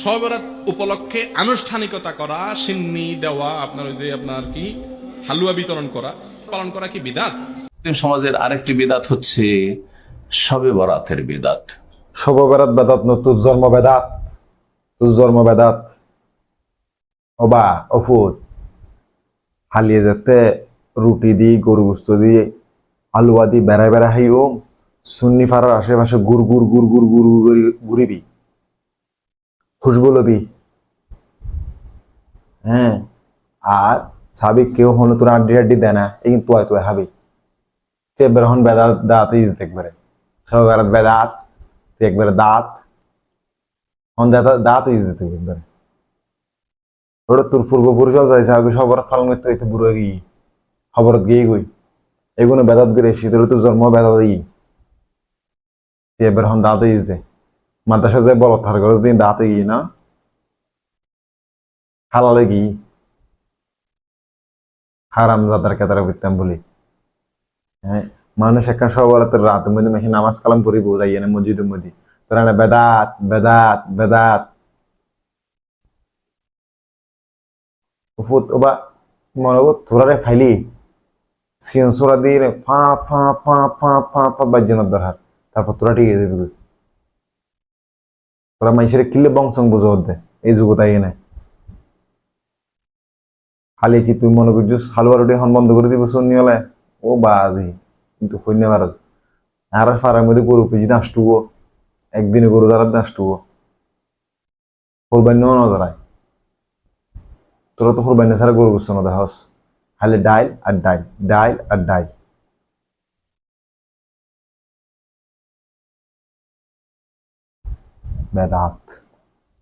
শবে বরাত উপলক্ষে আনুষ্ঠানিকতা করা, সিন্নি দেওয়া, আপনার ওই যে আপনার কি হালুয়া বিতরণ করা, পালন করা কি বিদআত? মুসলিম সমাজের আরেকটি বিদাত হচ্ছে শবে বরাতের বিদাত। শবে বরাত বেদাত ন তুর জন্ম বেদাত, তুর জন্ম বেদাত। ওবা অফুত হালিয়ে যেতে রুটি দি গরু গোস্ত দিয়ে আলুয়া দি বেড়ায় বেড়া হাই ও সুন্নি ফারার আশেপাশে গুড় গুড় গুড় গুড় গুড় ঘুরিবি, খুশবু লবি। হ্যাঁ, আর সাবিক কেউ হলো তোর আড্ডি আড্ডি দেয় না, এই কিন্তু তুই হাবি তুই একবার হন বেদাত দাঁত ইজ দেখবারে সব বেড়াত বেদাত তুই একবারে দাঁত হন দাঁত ইজ দিতে একবারে ওটা তোর পূর্বপুরুষও যাইছে আগে সবরাত পালন করতে হইতে বুড়ো গিয়ে খবরত গিয়ে গই এগুলো বেদাত করে শীতল তোর জন্ম বেদাত ই তুই একবার হন দাঁত ইজ দে মাদ্রাসা যায় বলত থার গরজ দিন দাঁত গিয়ে না হালালে গিয়ে হারাম জাদার কেতারা করতাম বলি। হ্যাঁ, মানুষ একটা সবরাতের রাতের মধ্যে মেশে নামাজ কালাম করি বোঝাই না মসজিদের মধ্যে তোরা না বেদাত বেদাত বেদাত উফুত ওবা মনে করো তোরারে ফাইলি সিয়ন সোরা দিয়ে ফা ফা ফা ফা ফা ফা বাজ্যনার দরকার তারপর তোরা ঠিক আছে তোরা মানুষের কিলে বংশং বুঝো দে এই যুগ তাই না খালি কি তুই মনে করছিস হালুয়া রুটি এখন বন্ধ করে দিব শুনি হলে ও বাজি কিন্তু সৈন্য ভারত আর ফারার মধ্যে গরু পুঁজি নাচটুবো একদিনে গরু দাঁড়াত নাচটুবো কোরবানি ন দাঁড়ায় তোরা তো কোরবানি ছাড়া গরু বুঝছো না দেহস খালি ডাইল আর ডাইল ডাইল আর ডাইল বেদাত।